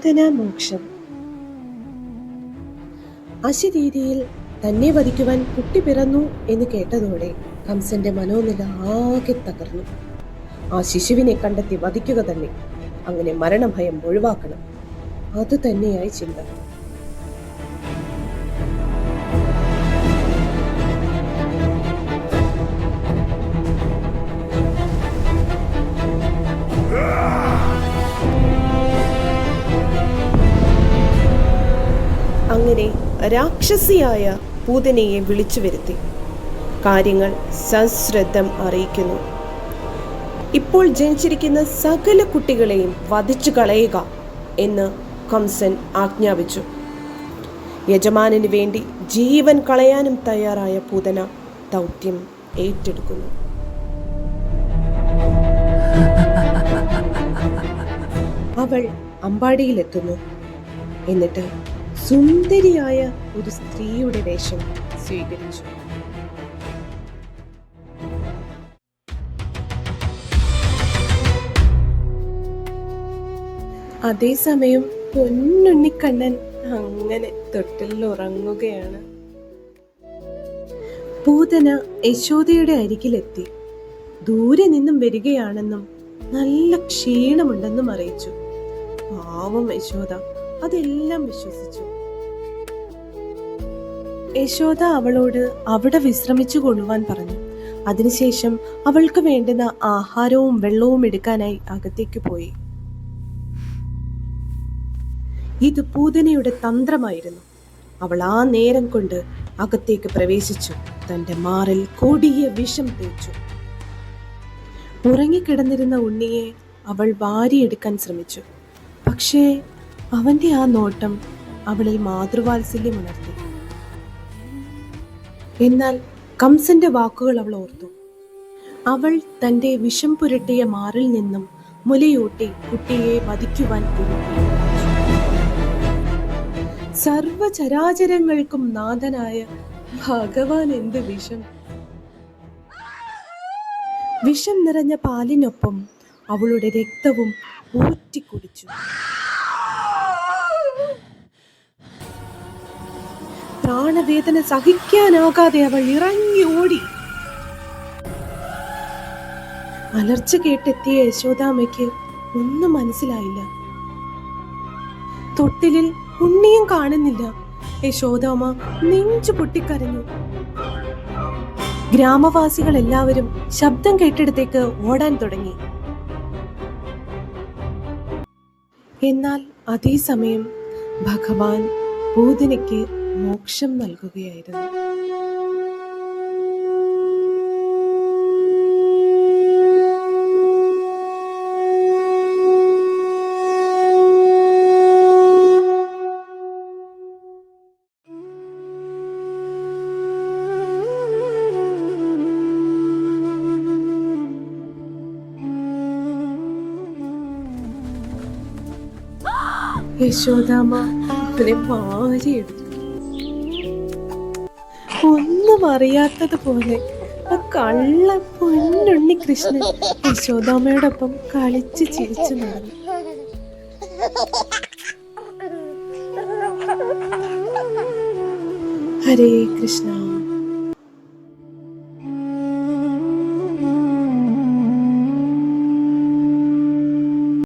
പൂതനാമോക്ഷം. അശരീരിയിൽ തന്നെ വധിക്കുവാൻ കുട്ടി പിറന്നു എന്ന് കേട്ടതോടെ കംസന്റെ മനോനില ആകെ തകർന്നു. ആ ശിശുവിനെ കണ്ടെത്തി വധിക്കുക തന്നെ, അങ്ങനെ മരണഭയം ഒഴിവാക്കണം, അത് തന്നെയായി ചിന്ത. അങ്ങനെ രാക്ഷസിയായ പൂതനയെ വിളിച്ചു വരുത്തി കാര്യങ്ങൾ സശ്രദ്ധം അറിയിക്കുന്നു. ഇപ്പോൾ ജനിച്ചിരിക്കുന്ന സകല കുട്ടികളെയും വധിച്ചു കളയുക എന്ന് കംസൻ ആജ്ഞാപിച്ചു. യജമാനന് വേണ്ടി ജീവൻ കളയാനും തയ്യാറായ പൂതന ദൗത്യം ഏറ്റെടുക്കുന്നു. അവൾ അമ്പാടിയിലെത്തുന്നു. എന്നിട്ട് സുന്ദരിയായ ഒരു സ്ത്രീയുടെ വേഷം സ്വീകരിച്ചു. അതേസമയം പൊന്നുണ്ണിക്കണ്ണൻ അങ്ങനെ തൊട്ടിൽ ഉറങ്ങുകയാണ്. പൂതന യശോദയുടെ അരികിലെത്തി ദൂരെ നിന്നും വരികയാണെന്നും നല്ല ക്ഷീണമുണ്ടെന്നും അറിയിച്ചു. പാവം യശോദ അതെല്ലാം വിശ്വസിച്ചു. യശോദ അവളോട് അവിടെ വിശ്രമിച്ചു കൊള്ളുവാൻ പറഞ്ഞു. അതിനുശേഷം അവൾക്ക് വേണ്ടുന്ന ആഹാരവും വെള്ളവും എടുക്കാനായി അകത്തേക്ക് പോയി. ഇത് പൂതനയുടെ തന്ത്രമായിരുന്നു. അവൾ ആ നേരം കൊണ്ട് അകത്തേക്ക് പ്രവേശിച്ചു. തന്റെ മാറിൽ കൊടിയ വിഷം തേച്ചു. ഉറങ്ങിക്കിടന്നിരുന്ന ഉണ്ണിയെ അവൾ വാരിയെടുക്കാൻ ശ്രമിച്ചു. പക്ഷേ അവന്റെ ആ നോട്ടം അവളിൽ മാതൃവാത്സല്യം ഉണർത്തി. എന്നാൽ കംസന്റെ വാക്കുകൾ അവൾ ഓർത്തു. അവൾ തന്റെ വിഷം പുരട്ടിയ മാറിൽ നിന്നും മുലയൂട്ടി കുട്ടിയെ വധിക്കുവാൻ തീരുമാനിച്ചു. സർവചരാചരങ്ങൾക്കും നാഥനായ ഭഗവാൻ എന്ത് വിഷം! വിഷം നിറഞ്ഞ പാലിനൊപ്പം അവളുടെ രക്തവും ഊറ്റിക്കുടിച്ചു. പ്രാണവേദന സഹിക്കാനാകാതെ അവൾ ഇറങ്ങി ഓടി. അലർച്ച കേട്ടെത്തിയ യശോദാമ്മയ്ക്ക് ഒന്നും മനസ്സിലായില്ല. തൊട്ടിലിൽ ഉണ്ണിയും കാണുന്നില്ല. യശോദാമ്മ നെഞ്ചു പൊട്ടിക്കരഞ്ഞു. ഗ്രാമവാസികൾ എല്ലാവരും ശബ്ദം കേട്ടിടത്തേക്ക് ഓടാൻ തുടങ്ങി. എന്നാൽ അതേസമയം ഭഗവാൻ പൂതനയ്ക്ക് മോക്ഷം നൽകുകയായിരുന്നു. യശോദാമ്മ അവനെ വാരിയെടുത്തു. ഒന്നും അറിയാത്തതുപോലെ ആ കള്ള പൊന്നുണ്ണി കൃഷ്ണൻ യശോദാമ്മയോടൊപ്പം കളിച്ച് ചിരിച്ചു നടന്നു. ഹരേ കൃഷ്ണ.